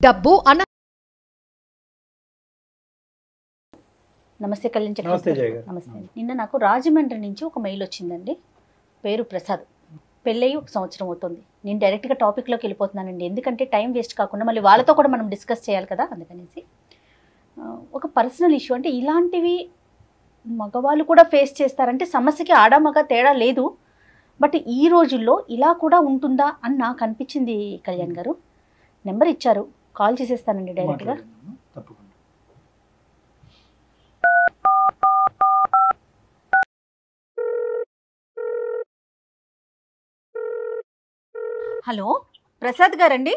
డబ్బు అన్న. నమస్తే కళ్యాణ్ చక్రవర్తి. నమస్తే. నిన్న నాకు రాజమండ్రి నుంచి ఒక మెయిల్ వచ్చిందండి. పేరు ప్రసాద్. పెళ్ళయి 1 సంవత్సరం అవుతుంది. నేను డైరెక్ట్గా టాపిక్లోకి వెళ్ళిపోతున్నానండి, ఎందుకంటే టైం వేస్ట్ కాకుండా మళ్ళీ వాళ్ళతో కూడా మనం డిస్కస్ చేయాలి కదా, అందుకనేసి. ఒక పర్సనల్ ఇష్యూ, అంటే ఇలాంటివి మగవాళ్ళు కూడా ఫేస్ చేస్తారంటే సమస్యకి ఆడ మగ తేడా లేదు, బట్ ఈ రోజుల్లో ఇలా కూడా ఉంటుందా అని నాకు అనిపించింది. కళ్యాణ్ గారు నెంబర్ ఇచ్చారు, కాల్ చేసేస్తానండి డైరెక్ట్గా. హలో, ప్రసాద్ గారండి?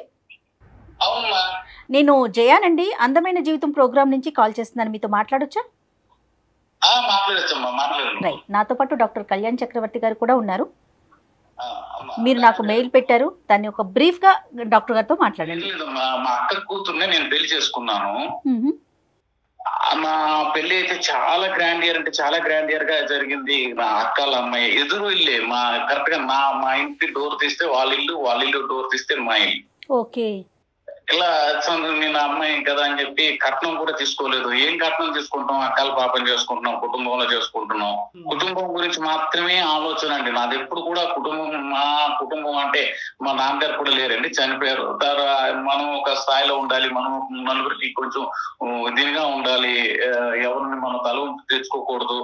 నేను జయానండి, అందమైన జీవితం ప్రోగ్రామ్ నుంచి కాల్ చేస్తున్నాను. మీతో మాట్లాడొచ్చా? రైట్. నాతో పాటు డాక్టర్ కళ్యాణ్ చక్రవర్తి గారు కూడా ఉన్నారు. మీరు నాకు మెయిల్ పెట్టారు, దాన్ని ఒక బ్రీఫ్ గా డాక్టర్ గారితో మాట్లాడండి. మా అక్క కూతుర్నే నేను పెళ్లి చేసుకున్నాను. మా పెళ్లి అయితే చాలా గ్రాండియర్, అంటే చాలా గ్రాండియర్ గా జరిగింది. మా అక్కల అమ్మాయి ఎదురు ఇల్లే, మా కరెక్ట్ గా మా ఇంటి డోర్ తీస్తే వాళ్ళ ఇల్లు డోర్ తీస్తే మా ఇల్లు. ఓకే. ఇలా నేను అమ్మాయి కదా అని చెప్పి కట్నం కూడా తీసుకోలేదు. ఏం కట్నం తీసుకుంటాం, అక్కల పాపం చేసుకుంటున్నాం, కుటుంబంలో చేసుకుంటున్నాం. కుటుంబం గురించి మాత్రమే ఆలోచన అండి నాది ఎప్పుడు కూడా. మా కుటుంబం అంటే మా నాన్నగారు కూడా లేరండి, చనిపోయారు. మనం ఒక స్థాయిలో ఉండాలి, మనం నలుగురికి కొంచెం దీనిగా ఉండాలి, ఎవరిని మనం తల తెచ్చుకోకూడదు.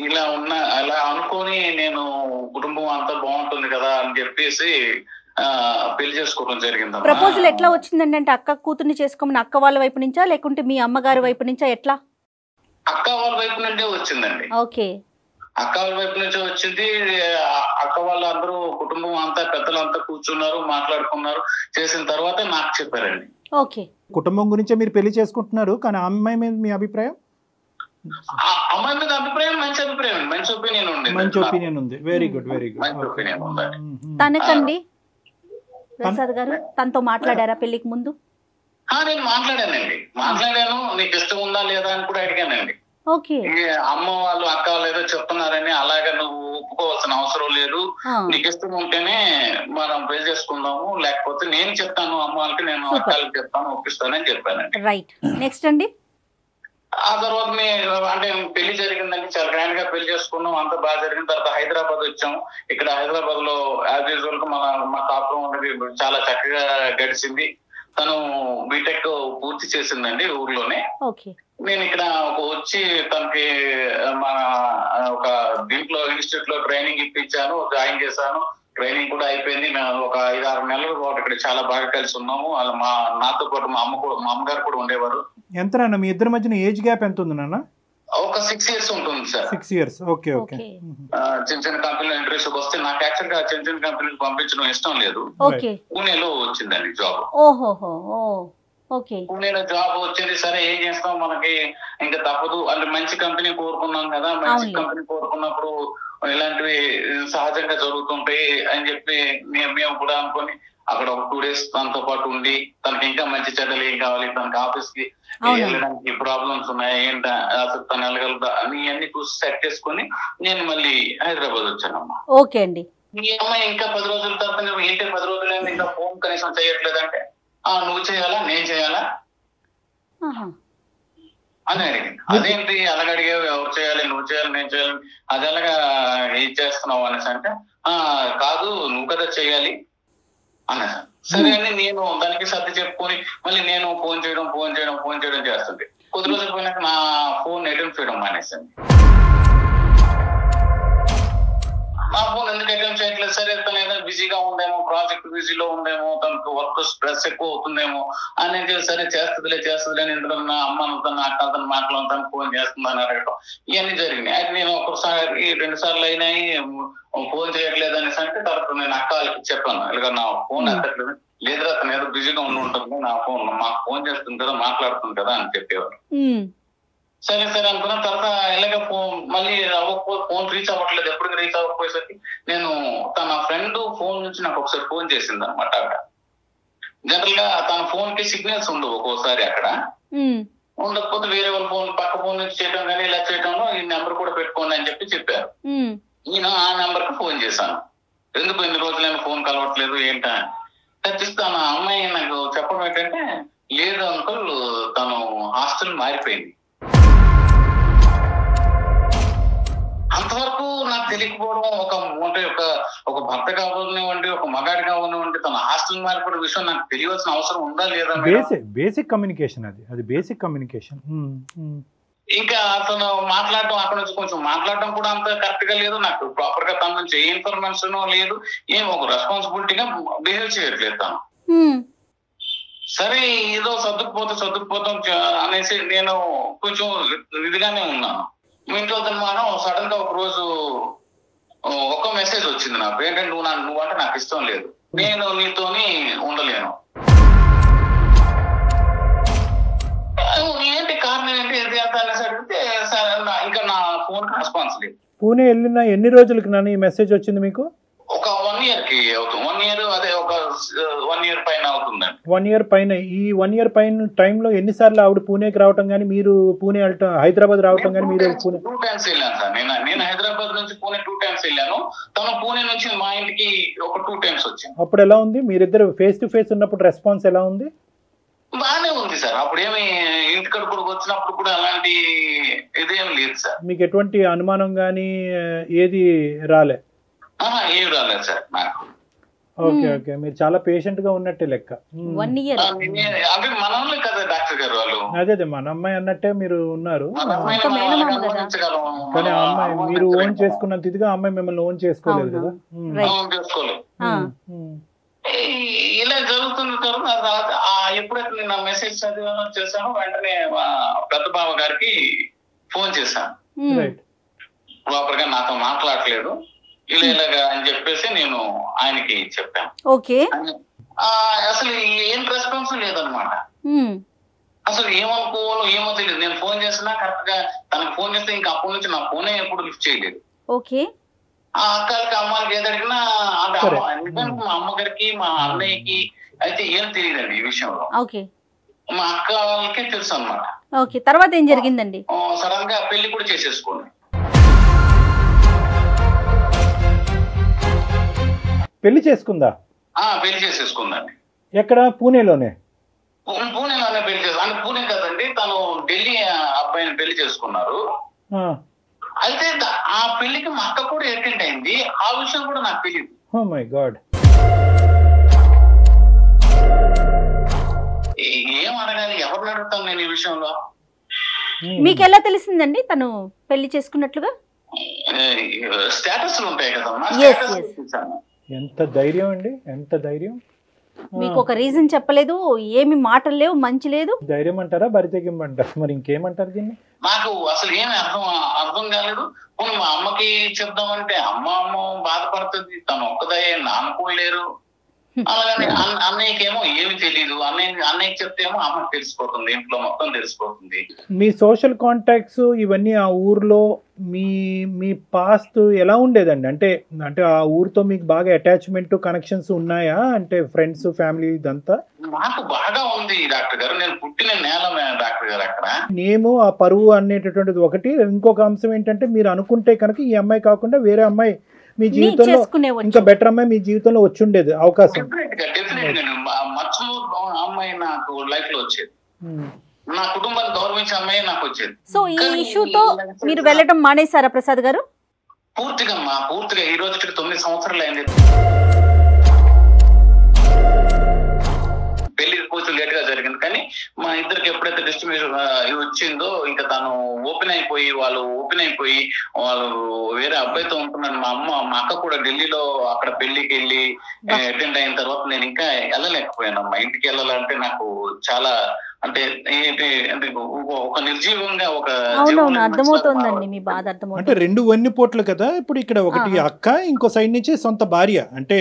ఇలా అలా అనుకొని నేను కుటుంబం అంతా బాగుంటుంది కదా అని చెప్పేసి పెళ్లి చేసుకోవడం జరిగింది. ప్రపోజల్ ఎట్లా వచ్చిందండి? అంటే అక్క కూతుర్ని చేసుకోమని అక్క వాళ్ళ వైపు నుంచా, లేకుంటే మీ అమ్మగారి వైపు నుంచా, ఎట్లా? అక్క వాళ్ళ వైపు నుంచే వచ్చిందండి. ఓకే. అక్క వాళ్ళ వైపు నుంచే వచ్చింది. అక్క వాళ్ళందరూ కుటుంబం అంతా పెద్దలంతా కూర్చున్నారు, మాట్లాడుకున్నారు. చేసిన తర్వాత నాకు చెప్పారండి. ఓకే. కుటుంబం గురించే మీరు పెళ్లి చేసుకుంటున్నారు, కానీ అమ్మాయి మీద మీ అభిప్రాయం? అమ్మాయి మీద అభిప్రాయం మంచి అభిప్రాయం, మంచి ఒపీనియన్ ఉంది. మంచి ఒపీనియన్ ఉంది. Very good, very good. మంచి ఒపీనియన్ ఉంది. తనకండి ప్రసాద్ గారు, తనతో మాట్లాడారా పెళ్లికి ముందు? నేను మాట్లాడాను. నీకు ఇష్టం ఉందా లేదా అని కూడా అడిగానండి. ఓకే. అమ్మ వాళ్ళు అక్క వాళ్ళు ఏదో చెప్తున్నారని అలాగే నువ్వు ఒప్పుకోవాల్సిన అవసరం లేదు. నీకు ఇష్టం ఉంటేనే మనం పెళ్లి చేసుకుందాము, లేకపోతే నేను చెప్తాను అమ్మ వాళ్ళకి, నేను అక్కలకి చెప్తాను, ఒప్పిస్తానని చెప్పానండి. రైట్. నెక్స్ట్ అండి? ఆ తర్వాత అంటే పెళ్లి జరిగిందండి, చాలా గ్రాండ్ గా పెళ్లి చేసుకున్నాం, అంతా బాగా జరిగిన తర్వాత హైదరాబాద్ వచ్చాము. ఇక్కడ హైదరాబాద్ లో యాజ్ యూజువల్ గా మా కాపురం అనేది చాలా చక్కగా గడిచింది. తను బీటెక్ పూర్తి చేసిందండి ఊర్లోనే. నేను ఇక్కడ వచ్చి తనకి మన ఒక దీంట్లో ఇన్స్టిట్యూట్ లో ట్రైనింగ్ ఇప్పించాను, జాయిన్ చేశాను. ట్రైనింగ్ కూడా అయిపోయింది. మేము ఒక 5-6 నెలల పాటు ఇక్కడ చాలా బాగా కలిసి ఉన్నాము. నాతో పాటు మా అమ్మగారు కూడా ఉండేవారు. ఎంత నాన్న మీ ఇద్దరి మధ్యన ఏజ్ గ్యాప్ ఎంత ఉంది నాన్న? ఒక 6 years ఉంటుంది సార్. 6 years. Okay okay. చిన్న చిన్న కంపెనీలో ఇంటర్వ్యూస్ వస్తే నాకు యాక్చువల్ గా చిన్న చిన్న కంపెనీలు పంపించడం ఇష్టం లేదు. పూణేలో వచ్చిందండి జాబ్. పూణేలో జాబ్ వచ్చింది. సరే ఏం చేస్తాం, మనకి ఇంకా తప్పదు. అంటే మంచి కంపెనీ కోరుకున్నాం కదా, మంచి కంపెనీ కోరుకున్నప్పుడు ఇలాంటివి సహజంగా జరుగుతుంటాయి అని చెప్పి మేము కూడా అనుకొని అక్కడ ఒక 2 days తనతో పాటు ఉండి, తనకి ఇంకా మంచి చెడ్డలు ఏం కావాలి, తనకి ఆఫీస్ కి వెళ్ళడానికి ప్రాబ్లమ్స్ ఉన్నాయి ఏంటా, అసలు తను వెళ్ళగలుగుతా అని అన్ని చూసి సెట్ చేసుకుని నేను మళ్ళీ హైదరాబాద్ వచ్చానమ్మా. ఓకే అండి. ఈ అమ్మాయి ఇంకా 10 రోజుల తర్వాత ఏంటి 10 రోజులైంది ఇంకా ఫోన్ కనీసం చేయట్లేదంటే, నువ్వు చేయాలా నేను చేయాలా అని అడిగింది. అదేంటి అలాగ అడిగావు, ఎవరు చేయాలి, నువ్వు చేయాలి నేను చేయాలి, అది ఎలాగా ఏం చేస్తున్నావు అనేసి అంటే, కాదు నువ్వు కదా చేయాలి అన్నా. సరే అని నేను దానికి సర్ది చెప్పుకొని మళ్ళీ నేను ఫోన్ చేయడం చేస్తుంది. కొద్ది రోజులు పోయినాక నా ఫోన్ అటెంప్ట్ చేయడం మానేసింది. నా ఫోన్ ఎందుకు అటెంప్ట్ చేయట్లేదు? సరే తను ఏదైనా బిజీగా ఉందేమో, ప్రాజెక్ట్ బిజీలో ఉందేమో, తనకు వర్క్ స్ట్రెస్ ఎక్కువ అవుతుందేమో అని సరే చేస్తుందిలే అని ఇంట్లో నా అమ్మను తన అక్కలతో మాట్లాడుతాను, ఫోన్ చేస్తుందని అడగటం ఇవన్నీ జరిగినాయి. అయితే నేను 2 సార్లు అయినాయి ఫోన్ చేయట్లేదు అనేసి అంటే తర్వాత నేను అక్క వాళ్ళకి చెప్పాను, ఇలాగ నా ఫోన్ ఎత్తట్లేదు. లేదురా తను ఏదో బిజీగా ఉంటుంది, మాకు ఫోన్ చేస్తుంది కదా, మాట్లాడుతుంది కదా అని చెప్పేవారు. సరే అనుకున్న తర్వాత ఇలాగ మళ్ళీ ఫోన్ రీచ్ అవ్వట్లేదు. ఎప్పటికి రీచ్ అవ్వకపోయేసరికి నేను తన ఫ్రెండ్ ఫోన్ నుంచి నాకు ఒకసారి ఫోన్ చేసింది అనమాట. అక్కడ జనరల్ గా తన ఫోన్ కి సిగ్నల్స్ ఉండవు ఒక్కోసారి, అక్కడ ఉండకపోతే వేరే వాళ్ళ ఫోన్ పక్క ఫోన్ నుంచి చేయడం కానీ ఇలా చేయడంలో ఈ నెంబర్ కూడా పెట్టుకోండి అని చెప్పారు. నేను ఆ నెంబర్ కి ఫోన్ చేశాను. ఎందుకు 2 రోజులైనా ఫోన్ కలవట్లేదు ఏంటా? ఖచ్చితంగా ఆ అమ్మాయి నాకు చెప్పడం ఏంటంటే, లేదు అంకుల్ తను హాస్టల్ మారిపోయింది. అంతవరకు నాకు తెలియకపోవడం, అంటే ఒక భర్త కావాలనివ్వండి, ఒక మగాడి కావాలనివ్వండి, తన హాస్టల్ మారిపోవడం విషయం నాకు తెలియాల్సిన అవసరం ఉందా లేదా మేడం? బేసిక్ కమ్యూనికేషన్ అది బేసిక్ కమ్యూనికేషన్. ఇంకా అతను మాట్లాడటం, అక్కడ నుంచి కొంచెం మాట్లాడటం కూడా అంత కరెక్ట్ గా లేదు. నాకు ప్రాపర్ గా తన నుంచి ఏ ఇన్ఫర్మేషన్ లేదు, ఏం ఒక రెస్పాన్సిబిలిటీగా బిహేవ్ చేయట్లేదు తను. సరే ఏదో సర్దుకుపోతాం అనేసి నేను కొంచెం ఇదిగానే ఉన్నాను. మీ ఇంట్లో మనం సడన్ గా ఒక రోజు ఒక మెసేజ్ వచ్చింది నాకు, ఏంటంటే నువ్వంటే నాకు ఇష్టం లేదు, నేను నీతోని ఉండలేను. ఏంటి కారణం ఏంటి ఇది అంత అనేసి అడిగితే ఇంకా నా ఫోన్ కి రెస్పాన్స్ లేదు. పూణే వెళ్ళిన ఎన్ని రోజులకి నాన్న ఈ మెసేజ్ వచ్చింది మీకు? ఒక 1 year కి అవుతుంది. 1 year, అదే ఒక 1 year పైన అవుతుందండి. 1 year పైన. ఈ 1 year పైన టైంలో ఎన్నిసార్లు ఆవిడ పూణేకి రావటం కానీ, మీరు పూణే వెళ్ళటం, హైదరాబాద్ రావటం కానీ, మీరు పూణే 2 times వెళ్ళాను సార్. నేను హైదరాబాద్ నుంచి పూణే 2 times వెళ్ళాను. తను పూణే నుంచి మా ఇంటికి ఒక 2 times వచ్చింది. అప్పుడు ఎలా ఉంది? మీరిద్దరు ఫేస్ టు ఫేస్ ఉన్నప్పుడు రెస్పాన్స్ ఎలా ఉంది? బాగానే ఉంది సార్. అప్పుడు ఏమి ఇంటికడ కూడా వచ్చినప్పుడు కూడా అలాంటి ఇదేం లేదు సార్. మీకు ఎటువంటి అనుమానం కానీ ఏది రాలే? ఏమి రాలేదు సార్ నాకు. ఓకే, మీరు చాలా పేషెంట్ గా ఉన్నట్టే లెక్క. 1 year అంటే మనల్ని కదా డాక్టర్ గారు వాళ్ళు. అదే మన అమ్మాయి అన్నట్టే మీరు ఉన్నారు. కానీ ఆ అమ్మాయి మీరు ఓన్ చేసుకున్నంత ఇదిగా అమ్మాయి మిమ్మల్ని ఓన్ చేసుకోలేదు కదా. చేసుకోలేదు. ఇలా జరుగుతున్న తర్వాత ఎప్పుడైతే నేను ఆ మెసేజ్ చదివానో చేశానో వెంటనే మా పెద్ద బావ గారికి ఫోన్ చేశాను. ప్రాపర్ గా నాతో మాట్లాడలేదు ఇలాగా అని చెప్పేసి నేను ఆయనకి చెప్పాను. ఓకే, అసలు ఏం రెస్పాన్స్ లేదనమాట. అసలు ఏమనుకోవాలో ఏమో తెలియదు. నేను ఫోన్ చేసినా కరెక్ట్ గా తనకు ఫోన్ చేస్తే ఇంకా అప్పటి నుంచి నా ఫోనే ఎప్పుడు లిఫ్ట్ చేయలేదు. ఓకే, ఆ అక్కలకి అమ్మాయికి ఏది అడిగినా అంటే మా అమ్మగారికి మా అన్నయ్యకి అయితే ఏం తెలియదండి ఈ విషయంలో. ఓకే, మా అక్క వాళ్ళకే తెలుసు అనమాట. ఓకే, తర్వాత ఏం జరిగిందండి? సడన్ గా పెళ్లి కూడా చేసేసుకోండి. పెళ్లి చేసుకుందా? పెళ్లి చేసేసుకుందండి. ఎక్కడ? పూణేలోనే పెళ్లి చేసు అంటే పూణే కదండి, తను ఢిల్లీ అబ్బాయిని పెళ్లి చేసుకున్నారు. అయితే ఆ పెళ్లికి మా అక్క కూడా అటెండ్ అయింది. ఆ విషయం కూడా నాకు తెలియదు. Oh my God. ఏం అడగాలి, ఎవరిని అడుగుతాను నేను ఈ విషయంలో? మీకు ఎలా తెలిసిందండి తను పెళ్లి చేసుకున్నట్లుగా? స్టేటస్లు ఉంటాయి కదమ్మా. ఎంత ధైర్యం అండి, ఎంత ధైర్యం. మీకు ఒక రీజన్ చెప్పలేదు, ఏమి మాటలు లేవు, మంచి లేదు. ధైర్యం అంటారా, బరితెగింపంటారా, మరి ఇంకేమంటారు దీన్ని? నాకు అసలు ఏమి అర్థం కాలేదు. పోనీ మా అమ్మకి చెప్దామంటే అమ్మ బాధపడుతుంది, తను ఒక్కదయ్యే నాన్నకోలేరు. అలాగని అన్నయ్యకేమో ఏమి తెలియదు. అన్నయ్యకి చెప్తేమో అమ్మకి తెలిసిపోతుంది, ఇంట్లో మొత్తం తెలిసిపోతుంది. మీ సోషల్ కాంటాక్ట్స్ ఇవన్నీ ఆ ఊర్లో మీ పాస్ట్ ఎలా ఉండేదండి? అంటే ఆ ఊరితో మీకు బాగా అటాచ్మెంట్ కనెక్షన్స్ ఉన్నాయా? అంటే ఫ్రెండ్స్, ఫ్యామిలీ ఇదంతా? నాకు బాగా ఉంది డాక్టర్ గారు. నేను పుట్టిన నేల డాక్టర్ గారు అక్కడ. నేను ఆ పరువు అనేటటువంటిది ఒకటి. ఇంకొక అంశం ఏంటంటే, మీరు అనుకుంటే కనుక ఈ అమ్మాయి కాకుండా వేరే అమ్మాయి మీ జీవితంలో, ఇంకా బెటర్ అమ్మాయి మీ జీవితంలో వచ్చి ఉండేది అవకాశం. అమ్మాయి నాకు లైఫ్ లో వచ్చేది, నా కుటుంబాన్ని గౌరవించే అమ్మాయి నాకు వచ్చేది. సో ఈ ఇష్యూతో మీరు వెళ్ళడం మానేశారా ప్రసాద్ గారు? పూర్తిగా ఈ రోజుకి 9 సంవత్సరాలు అయింది. పెళ్లి కొంచెం లేట్ గా జరిగింది, కానీ మా ఇద్దరికి ఎప్పుడైతే డిస్ట్రిబ్యూషన్ వచ్చిందో ఇంకా తను ఓపెన్ అయిపోయి వాళ్ళు వేరే అబ్బాయితో ఉంటున్నాను. మా అక్క కూడా ఢిల్లీలో అక్కడ పెళ్లికి వెళ్ళి అటెండ్ అయిన తర్వాత నేను ఇంకా వెళ్ళలేకపోయాను. మా ఇంటికి వెళ్ళాలంటే నాకు చాలా అంటే ఒక నిర్జీవంగా ఒక అర్థమవుతోందండి మీ బాధ. అర్థమవుతుంది. అంటే 2 వన్నిపోట్లు కదా ఇప్పుడు. ఇక్కడ ఒకటి అక్క, ఇంకో సైడ్ నుంచి సొంత భార్య. అంటే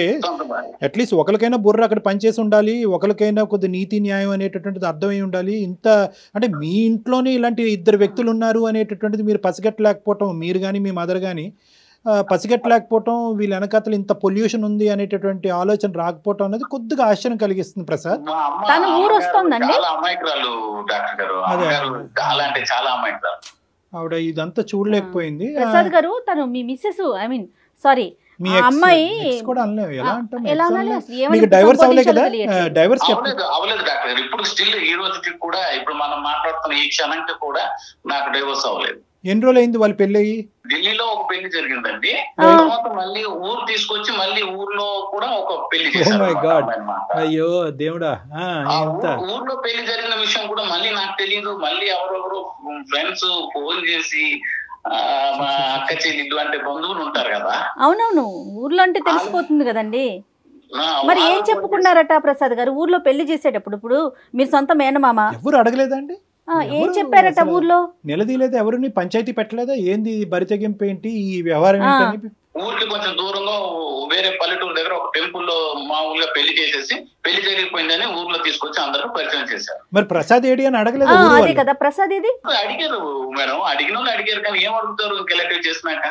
అట్లీస్ట్ ఒకరికైనా బుర్ర అక్కడ పనిచేసి ఉండాలి, ఒకరికైనా కొద్ది నీతి న్యాయం అనేటటువంటిది అర్థమై ఉండాలి. ఇంత అంటే మీ ఇంట్లోనే ఇలాంటి 2 వ్యక్తులు ఉన్నారు అనేటటువంటిది మీరు పసిగట్టలేకపోవటం, మీరు కానీ మీ మదర్ కానీ పసిగట్టలేకపోవటం, వీళ్ళ వెనకాతలు ఇంత పొల్యూషన్ ఉంది అనేటటువంటి ఆలోచన రాకపోవటం అనేది కొద్దిగా ఆశ్చర్యం కలిగిస్తుంది ప్రసాద్. తను ఊరు వస్తుందండి. ఆవిడ ఇదంతా చూడలేకపోయింది. ప్రసాద్ గారు, తను మీ మిస్సెస్ సారీ మీ ఆ అమ్మాయి ex కూడా అనలేము, ఎలా అంటాం? ఎలా ex అనాలి అనలేము. అసలు? ఏమని మీకు డైవర్స్ అవ్వలే కదా? సంబోధించాలో డైవర్స్ అవలేదు డాక్టర్ గారు. ఇప్పుడు స్టిల్ ఈ రోజుకి కూడా ఇప్పుడు మనం మాట్లాడుతున్న ఈ క్షణంకి కూడా నాకు డైవర్స్ అవ్వలేదు. ఎన్ని రోజులు అయింది వాళ్ళు పెళ్ళి అయ్యి? ఢిల్లీలో ఒక పెళ్లి జరిగిందండి. తర్వాత మళ్ళీ ఊరు తీసుకొచ్చి మళ్ళీ ఊర్లో కూడా ఒక పెళ్లి చేశారు మై గాడ్, అన్నమాట. అయ్యో దేవుడా. ఊర్లో పెళ్లి జరిగిన విషయం కూడా మళ్ళీ నాకు తెలియదు. మళ్ళీ ఎవరెవరు ఫ్రెండ్స్ ఫోన్ చేసి మా అక్క చెల్లెళ్ళు అంటే బంధువులు ఉంటారు కదా. అవునవును, ఊర్లో అంటే తెలిసిపోతుంది కదండి. మరి ఏం వాళ్ళు చెప్పుకున్నారట ప్రసాద్ గారు ఊర్లో పెళ్లి చేసేటప్పుడు? ఇప్పుడు మీరు సొంత మేనమామ, ఎవరు అడగలేదండి? ఏం చెప్పారట ఊర్లో? నిలదీయలేదు ఎవరిని? పంచాయతీ పెట్టలేదా? ఏంది బరితెగింపు ఏంటి, ఈ వ్యవహారం ఏంటి? ఊరికి కొంచెం దూరంగా వేరే పల్లెటూరు దగ్గర ఒక టెంపుల్ లో మామూలుగా పెళ్లి చేసేసి పెళ్లి జరిగిపోయిందని ఊర్లో తీసుకొచ్చి అందరూ పరిచయం చేశారు. మరి ప్రసాద్ ఏడి అని అడగలేదు? అదే కదా ప్రసాద్ ఇది. అడిగారు మేడం, అడిగిన వాళ్ళు అడిగారు కానీ ఏం అడుగుతారు ఇంకెలెక్టివ్ చేసినాక?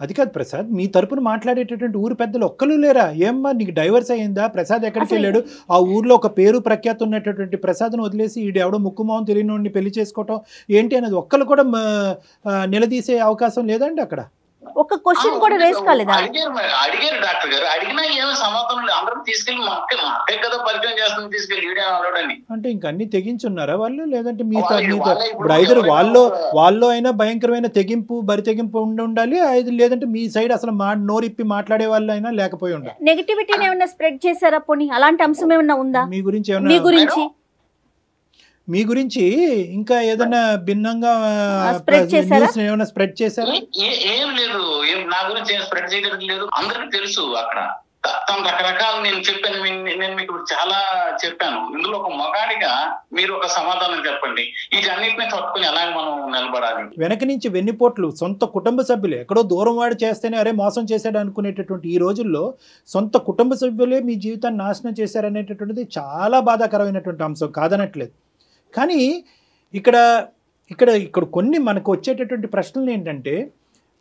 అది కాదు ప్రసాద్, మీ తరపున మాట్లాడేటటువంటి ఊరు పెద్దలు ఒక్కరు లేరా? ఏమ్మా నీకు డైవర్స్ అయ్యిందా? ప్రసాద్ ఎక్కడికి వెళ్ళాడు? ఆ ఊర్లో ఒక పేరు ప్రఖ్యాతి ఉన్నటువంటి ప్రసాద్ను వదిలేసి ఈడు ఎవడో ముక్కుమోహం తెలియని పెళ్లి చేసుకోవటం ఏంటి అనేది ఒక్కరు కూడా నిలదీసే అవకాశం లేదండి అక్కడ? ఒక క్వశ్చన్ కూడా రేస్ కాలేదా? అడిగారు డాక్టర్ గారు, అడిగినా ఏమో సమాధానం లేదు. అందరం తీసుకెళ్లి మా అక్క కదా పరిచయం చేస్తుంది, తీసుకెళ్లి ఈడే అలవాడని. అంటే ఇంక అన్ని తెగించున్నారా వాళ్ళు? లేదంటే మీతో ఇప్పుడు ఐదర్ వాళ్ళు అయినా భయంకరమైన తెగింపు బరి తెగింపు ఉండాలి, లేదంటే మీ సైడ్ అసలు నోరిప్పి మాట్లాడే వాళ్ళు అయినా లేకపోయి ఉండాలి. నెగటివిటీని ఏమైనా స్ప్రెడ్ చేశారా? పోనీ అలాంటి అంశం ఏమన్నా ఉందా మీ గురించి? మీ గురించి ఇంకా ఏదైనా భిన్నంగా ఏమైనా స్ప్రెడ్ చేశారా? ఏం లేదు, నా గురించి ఏం స్ప్రెడ్ చేయడం లేదు. అందరికి తెలుసు అక్కడ తన రకరకాల నేను చెప్పాను. నేను మీకు చాలా చెప్పాను. ఇందులో ఒక మగాడిగా మీరు ఒక సమాధానం చెప్పండి, వీటన్నిటిని తట్టుకుని ఎలాగ మనం నిలబడాలి? వెనక నుంచి వెన్నుపోట్లు సొంత కుటుంబ సభ్యులే, ఎక్కడో దూరం వాడు చేస్తేనే అరే మోసం చేశాడు అనుకునేటటువంటి ఈ రోజుల్లో సొంత కుటుంబ సభ్యులే మీ జీవితాన్ని నాశనం చేశారనేటటువంటిది చాలా బాధాకరమైనటువంటి అంశం, కాదనట్లేదు. కానీ ఇక్కడ ఇక్కడ ఇక్కడ కొన్ని మనకు వచ్చేటటువంటి ప్రశ్నలు ఏంటంటే,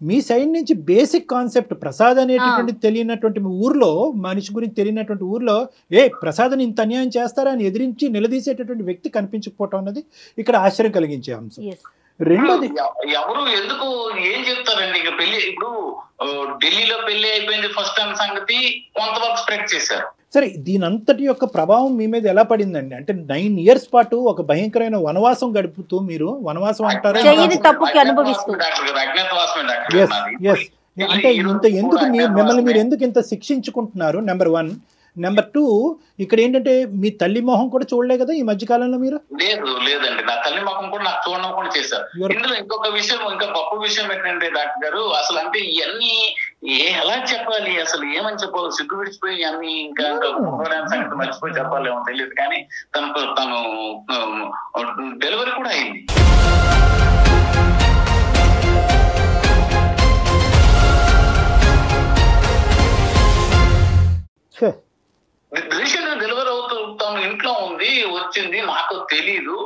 మీ సైడ్ నుంచి బేసిక్ కాన్సెప్ట్ ప్రసాద్ అనేటటువంటి తెలియనటువంటి ఊర్లో, మనిషి గురించి తెలియనటువంటి ఊర్లో ప్రసాద్ని ఇంత అన్యాయం చేస్తారా అని ఎదిరించి నిలదీసేటటువంటి వ్యక్తి కనిపించకపోవటం అన్నది ఇక్కడ ఆశ్చర్యం కలిగించే అంశం. రెండోది, ఎవరు ఎందుకు ఏం చెప్తారండి? ఇక పెళ్లి ఇప్పుడు ఢిల్లీలో పెళ్లి అయిపోయింది ఫస్ట్ టైం సంగతి కొంతవరకు స్ప్రెడ్ చేశారు. సరే, దీనంతటి యొక్క ప్రభావం మీ మీద ఎలా పడిందండి? అంటే 9 years పాటు ఒక భయంకరమైన వనవాసం గడుపుతూ, మీరు వనవాసం అంటారా? అంటే ఇంత ఎందుకు మిమ్మల్ని మీరు ఎందుకు ఇంత శిక్షించుకుంటున్నారు? నెంబర్ 1. నెంబర్ 2, ఇక్కడ ఏంటంటే మీ తల్లి మొహం కూడా చూడలే కదా ఈ మధ్య కాలంలో మీరు? లేదండి, నా తల్లి మొహం కూడా నాకు చూడకుండా చేశారు. ఇందులో ఇంకొక విషయం, ఇంకా గొప్ప విషయం ఏంటంటే డాక్టర్ గారు, అసలు అంటే ఇవన్నీ ఎలా చెప్పాలి, అసలు ఏమని చెప్పాలి? సిగ్గు విడిచిపోయి అన్ని ఇంకా సంగతి మర్చిపోయి చెప్పాలేమో తెలియదు. కానీ తను డెలివరీ కూడా అయింది. రీసెంట్ డెలివరీ అవుతూ తను ఇంట్లో ఉంది, వచ్చింది, నాకు తెలీదు.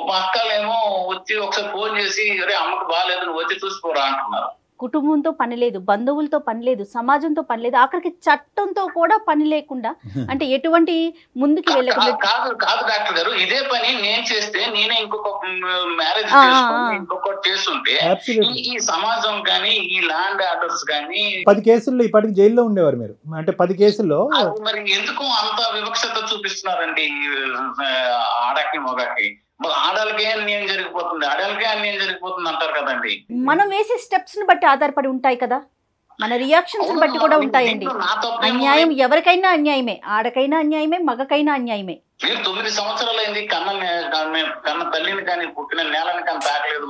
మా అక్కలేమో వచ్చి ఒకసారి ఫోన్ చేసి అరే అమ్మకు బాగాలేదు, నువ్వు వచ్చి చూసిపోరా అంటున్నారు. కుటుంబంతో పని లేదు, బంధువులతో పని లేదు, సమాజంతో పని లేదు, ఆఖరికి చట్టంతో కూడా పని లేకుండా, అంటే ఎటువంటి ముందుకు వెళ్ళకుండా. కాదు డాక్టర్ గారు, ఇదే పని నేను చేస్తే, నేనే ఇంకొక మ్యారేజ్ చేసుకుని ఇంకొకటి చేస్తుంటే ఈ సమాజం కానీ ఈ ల్యాండ్ ఆర్డర్స్ కానీ 10 కేసుల్లో ఇప్పటికి జైల్లో ఉండేవారు మీరు. అంటే 10 కేసుల్లో మరి ఎందుకు అంత వివక్షత చూపిస్తున్నారండి ఆడకి మొగకి? ఆడాలకే అన్యాయం జరిగిపోతుంది, ఆడాలకే అన్యాయం జరిగిపోతుంది అంటారు కదండి. మనం వేసే స్టెప్స్ ని బట్టి ఆధారపడి ఉంటాయి కదా, మన రియాక్షన్స్ బట్టి కూడా ఉంటాయండి. అన్యాయం ఎవరికైనా అన్యాయమే, ఆడకైనా అన్యాయమే, మగకైనా అన్యాయమే. 9 సంవత్సరాలు అయింది, కన్న తల్లిని కానీ పుట్టిన నేలని కానీ తాకలేదు.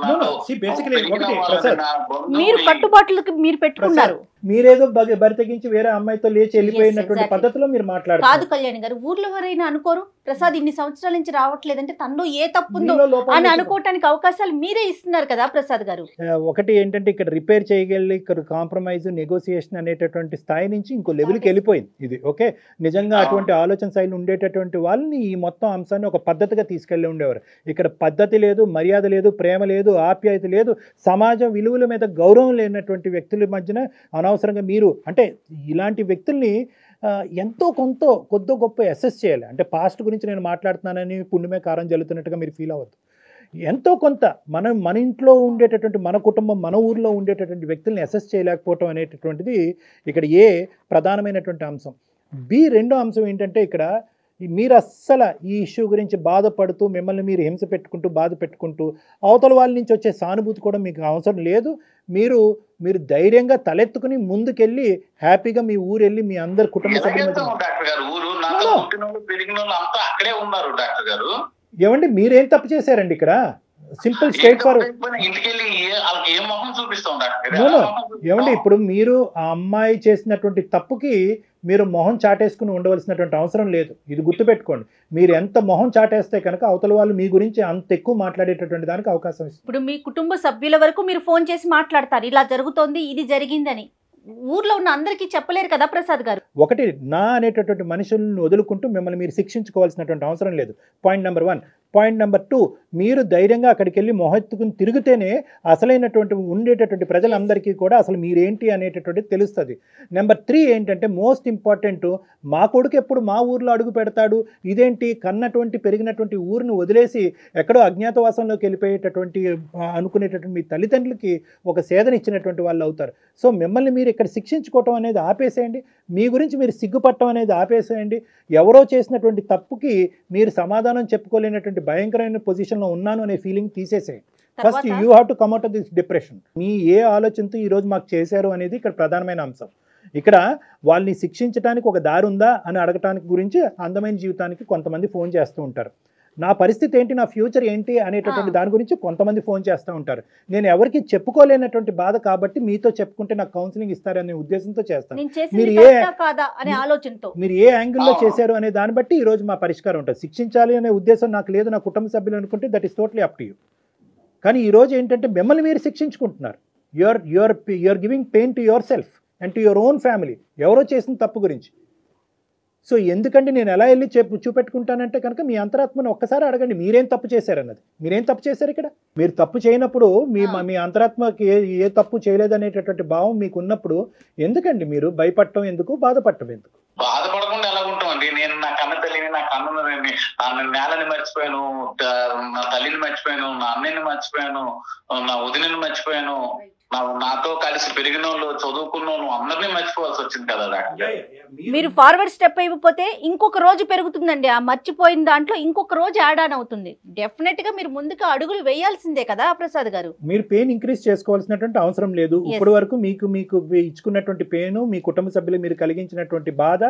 మీరు కట్టుబాట్లకి మీరు పెట్టుకున్నారు. మీరేదో బరి తెగించి వేరే అమ్మాయితో లేచి వెళ్ళిపోయినటువంటి పద్ధతిలో మీరు మాట్లాడారు. కాదు కళ్యాణ్ గారు, ఊర్లో ఎవరైనా అనుకోరు ప్రసాద్ ఇన్ని సంవత్సరాల నుంచి రావట్లేదంటే తనలో ఏ తప్పుందో అని అనుకోవటానికి అవకాశాలు మీరే ఇస్తున్నారు కదా ప్రసాద్ గారు. ఒకటి ఏంటంటే ఇక్కడ రిపేర్ చేయగలి, ఇక్కడ కాంప్రమైజ్, నెగోసియేషన్ అనేటటువంటి స్థాయి నుంచి ఇంకో లెవెల్కి వెళ్ళిపోయింది ఇది. ఓకే, నిజంగా అటువంటి ఆలోచన శైలి ఉండేటటువంటి వాళ్ళని ఈ మొత్తం అంశాన్ని ఒక పద్ధతిగా తీసుకెళ్ళి ఉండేవారు. ఇక్కడ పద్ధతి లేదు, మర్యాద లేదు, ప్రేమ లేదు, ఆప్యాయత లేదు, సమాజం విలువల మీద గౌరవం లేనటువంటి వ్యక్తుల మధ్యన అనవసరంగా మీరు అంటే ఇలాంటి వ్యక్తుల్ని ఎంతో కొద్దో గొప్ప అసెస్ చేయాలి. అంటే పాస్ట్ గురించి నేను మాట్లాడుతున్నానని పుణ్యమే కారం జల్లుతున్నట్టుగా మీరు ఫీల్ అవ్వద్దు. ఎంతో కొంత మన ఇంట్లో ఉండేటటువంటి మన కుటుంబం మన ఊర్లో ఉండేటటువంటి వ్యక్తుల్ని అసెస్ చేయలేకపోవటం అనేటటువంటిది ఇక్కడ ఏ ప్రధానమైనటువంటి అంశం. బి రెండో అంశం ఏంటంటే ఇక్కడ మీరు అస్సలు ఈ ఇష్యూ గురించి బాధపడుతూ మిమ్మల్ని మీరు హింస పెట్టుకుంటూ బాధ పెట్టుకుంటూ అవతల వాళ్ళ నుంచి వచ్చే సానుభూతి కూడా మీకు అవసరం లేదు. మీరు ధైర్యంగా తలెత్తుకుని ముందుకెళ్ళి హ్యాపీగా మీ ఊరు వెళ్ళి మీ అందరు కుటుంబ సభ్యులు ఏమండి మీరేం తప్పు చేశారండి ఇక్కడ? Simple straight forward. ఏమండి ఇప్పుడు మీరు ఆ అమ్మాయి చేసినటువంటి తప్పుకి మీరు మొహం చాటేసుకుని ఉండవలసినటువంటి అవసరం లేదు. ఇది గుర్తుపెట్టుకోండి. మీరు ఎంత మొహం చాటేస్తే కనుక అవతల వాళ్ళు మీ గురించి అంత ఎక్కువ మాట్లాడేటటువంటి దానికి అవకాశం ఇస్తుంది. ఇప్పుడు మీ కుటుంబ సభ్యుల వరకు మీరు ఫోన్ చేసి మాట్లాడతారు, ఇలా జరుగుతోంది, ఇది జరిగిందని. ఊర్లో ఉన్న అందరికీ చెప్పలేరు కదా ప్రసాద్ గారు. ఒకటి నా అనేటటువంటి మనుషులను వదులుకుంటూ మిమ్మల్ని మీరు శిక్షించుకోవాల్సినటువంటి అవసరం లేదు. Point number 1. పాయింట్ నెంబర్ 2, మీరు ధైర్యంగా అక్కడికి వెళ్ళి మొహెత్తుకుని తిరిగితేనే అసలైనటువంటి ఉండేటటువంటి ప్రజలందరికీ కూడా అసలు మీరేంటి అనేటటువంటిది తెలుస్తుంది. నెంబర్ 3 ఏంటంటే మోస్ట్ ఇంపార్టెంట్, మా కొడుకు ఎప్పుడు మా ఊర్లో అడుగు పెడతాడు, ఇదేంటి కన్నటువంటి పెరిగినటువంటి ఊరిని వదిలేసి ఎక్కడో అజ్ఞాతవాసంలోకి వెళ్ళిపోయేటటువంటి అనుకునేటటువంటి మీ తల్లిదండ్రులకి ఒక సేదన ఇచ్చినటువంటి వాళ్ళు అవుతారు. సో మిమ్మల్ని మీరు ఇక్కడ శిక్షించుకోవటం అనేది ఆపేసేయండి. మీ గురించి మీరు సిగ్గుపట్టడం అనేది ఆపేసేయండి. ఎవరో చేసినటువంటి తప్పుకి మీరు సమాధానం చెప్పుకోలేనటువంటి భయంకరమైన పొజిషన్లో ఉన్నాను అనే ఫీలింగ్ తీసేసేయండి. First you have to come out of this depression. మీ ఏ ఆలోచనతో ఈరోజు మాకు చేశారు అనేది ఇక్కడ ప్రధానమైన అంశం. ఇక్కడ వాళ్ళని శిక్షించడానికి ఒక దారి ఉందా అని అడగటానికి గురించి అందమైన జీవితానికి కొంతమంది ఫోన్ చేస్తూ ఉంటారు. నా పరిస్థితి ఏంటి, నా ఫ్యూచర్ ఏంటి అనేటటువంటి దాని గురించి కొంతమంది ఫోన్ చేస్తూ ఉంటారు. నేను ఎవరికి చెప్పుకోలేనటువంటి బాధ కాబట్టి మీతో చెప్పుకుంటే నాకు కౌన్సిలింగ్ ఇస్తారనే ఉద్దేశంతో చేస్తాను. మీరు ఏ యాంగిల్లో చేశారు అనే దాన్ని బట్టి ఈ రోజు మా పరిష్కారం ఉంటుంది. శిక్షించాలి అనే ఉద్దేశం నాకు లేదు, నా కుటుంబ సభ్యులు అనుకుంటే that is totally up to you. కానీ ఈ రోజు ఏంటంటే మిమ్మల్ని మీరు శిక్షించుకుంటున్నారు. You're giving pain to yourself and to your own family, ఎవరో చేసిన తప్పు గురించి. సో ఎందుకంటే నేను ఎలా వెళ్ళి చూపెట్టుకుంటానంటే కనుక మీ అంతరాత్మను ఒక్కసారి అడగండి, మీరేం తప్పు చేశారన్నది. మీరేం తప్పు చేశారు ఇక్కడ? మీరు తప్పు చేయనప్పుడు మీ అంతరాత్మకి ఏ తప్పు చేయలేదనేటటువంటి భావం మీకు ఉన్నప్పుడు ఎందుకండి మీరు భయపడటం ఎందుకు, బాధపడటం ఎందుకు? బాధపడకుండా ఎలా ఉంటామండి? నేను నా కన్న తల్లిని, నా కన్ను నేలని మర్చిపోయాను, నా తల్లిని మర్చిపోయాను, నా అన్నయ్యని మర్చిపోయాను, నా వదినని మర్చిపోయాను, నాతో కలిసి పెరిగిన వాళ్ళు, చదువుకున్న వాళ్ళు అందరినీ మర్చిపోవాల్సి వచ్చింది కదా డాక్టర్. మీరు ఫార్వర్డ్ స్టెప్ అయిపోతే ఇంకొక రోజు పెరుగుతుందండి. ఆ మర్చిపోయిన దాంట్లో ఇంకొక రోజు యాడ్ ఆన్ అవుతుంది. డెఫినెట్ గా మీరు ముందుకు అడుగులు వేయాల్సిందే కదా ప్రసాద్ గారు. మీరు పెయిన్ ఇంక్రీజ్ చేసుకోవాల్సినటువంటి అవసరం లేదు. ఇప్పటి వరకు మీకు ఇచ్చుకున్నటువంటి పెయిన్, మీ కుటుంబ సభ్యులు మీరు కలిగించినటువంటి బాధ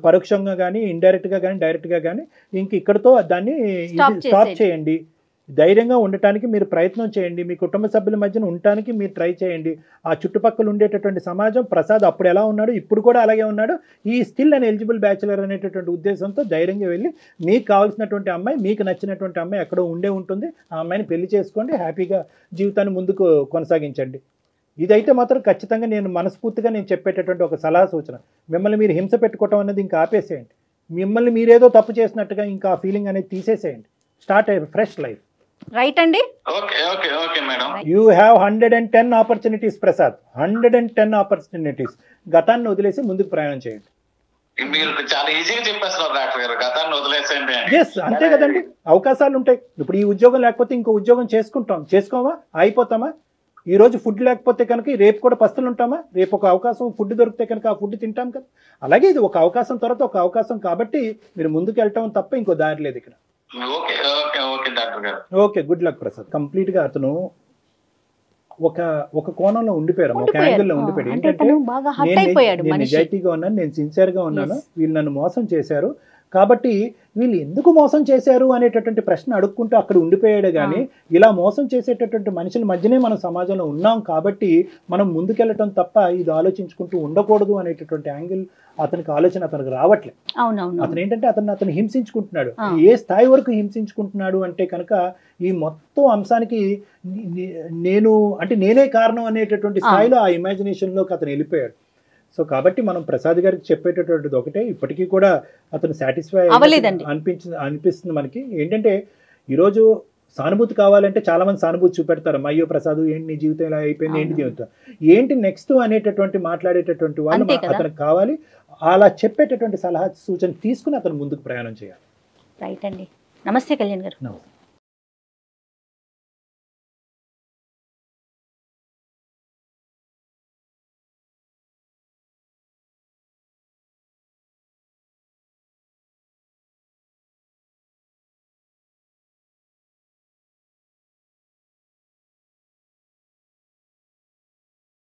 పరోక్షంగా కానీ ఇండైరెక్ట్ గా కానీ డైరెక్ట్ గా కానీ ఇంక ఇక్కడతో దాన్ని స్టాప్ చేయండి. ధైర్యంగా ఉండటానికి మీరు ప్రయత్నం చేయండి. మీ కుటుంబ సభ్యుల మధ్యన ఉండటానికి మీరు ట్రై చేయండి. ఆ చుట్టుపక్కల ఉండేటటువంటి సమాజం, ప్రసాద్ అప్పుడు ఎలా ఉన్నాడు ఇప్పుడు కూడా అలాగే ఉన్నాడు, ఈ స్టిల్ అన్ ఎలిజిబుల్ బ్యాచులర్ అనేటటువంటి ఉద్దేశంతో ధైర్యంగా వెళ్ళి మీకు కావాల్సినటువంటి అమ్మాయి, మీకు నచ్చినటువంటి అమ్మాయి ఎక్కడో ఉంటుంది, ఆ అమ్మాయిని పెళ్లి చేసుకోండి, హ్యాపీగా జీవితాన్ని ముందుకు కొనసాగించండి. ఇదైతే మాత్రం ఖచ్చితంగా నేను మనస్ఫూర్తిగా చెప్పేటటువంటి ఒక సలహా సూచన. మిమ్మల్ని మీరు హింస పెట్టుకోవటం అనేది ఇంకా ఆపేసేయండి. మిమ్మల్ని మీరేదో తప్పు చేసినట్టుగా ఇంకా ఆ ఫీలింగ్ అనేది తీసేసేయండి. స్టార్ట్ అయ్యి ఫ్రెష్ లైఫ్. రైట్ అండి. Okay madam. You have 110 opportunities Prasad, 110 opportunities. గతాన్ని వదిలేసి ముందుకు ప్రయాణం చేయండి. మీరు చాలా ఈజీగా చెప్పేస్తున్నారు డాక్టర్ గారు, గతాన్ని వదిలేసేయండి. ఎస్, అంతే కదండి. అవకాశాలు ఉంటాయి. ఇప్పుడు ఈ ఉద్యోగం లేకపోతే ఇంకో ఉద్యోగం చేసుకోమా, అయిపోతామా? ఈ రోజు ఫుడ్ లేకపోతే కనుక రేపు కూడా పస్తులు ఉంటామా? రేపు ఒక అవకాశం ఫుడ్ దొరికితే కనుక ఆ ఫుడ్ తింటాం కదా. అలాగే ఇది ఒక అవకాశం తర్వాత ఒక అవకాశం కాబట్టి మీరు ముందుకు వెళ్ళటం తప్ప ఇంకో దారి లేదు ఇక్కడ. Okay, good luck Prasad. Complete గా అతను ఒక కోణంలో ఉండిపోయారు, ఒక యాంగిల్లో ఉండిపోయాడు. ఏంటంటే నేను నిజాయితీగా ఉన్నాను, నేను సిన్సియర్ గా ఉన్నాను, వీళ్ళు నన్ను మోసం చేశారు కాబట్టి వీళ్ళు ఎందుకు మోసం చేశారు అనేటటువంటి ప్రశ్న అడుక్కుంటూ అక్కడ ఉండిపోయాడు. కానీ ఇలా మోసం చేసేటటువంటి మనుషుల మధ్యనే మనం సమాజంలో ఉన్నాం కాబట్టి మనం ముందుకెళ్ళటం తప్ప ఇది ఆలోచించుకుంటూ ఉండకూడదు అనేటటువంటి యాంగిల్ అతనికి ఆలోచన అతనికి రావట్లేదు. అతను ఏంటంటే అతను హింసించుకుంటున్నాడు. ఏ స్థాయి వరకు హింసించుకుంటున్నాడు అంటే కనుక ఈ మొత్తం అంశానికి నేనే కారణం అనేటటువంటి స్థాయిలో ఆ ఇమాజినేషన్ లోకి అతను వెళ్ళిపోయాడు. సో కాబట్టి మనం ప్రసాద్ గారికి చెప్పేటటువంటిది ఒకటే, ఇప్పటికీ కూడా అతను సాటిస్ఫై అనిపిస్తుంది మనకి. ఏంటంటే ఈరోజు సానుభూతి కావాలంటే చాలా మంది సానుభూతి చూపెడతారు. అయ్యో ప్రసాద్ ఏంటి నీ జీవితం ఇలా అయిపోయింది, ఏంటి జీవితం ఏంటి నెక్స్ట్ అనేటటువంటి మాట్లాడేటటువంటి వాళ్ళు అతనికి కావాలి. అలా చెప్పేటటువంటి సలహా సూచన తీసుకుని అతను ముందుకు ప్రయాణం చేయాలి. రైట్ అండి. నమస్తే కళ్యాణ్ గారు. నమస్తే.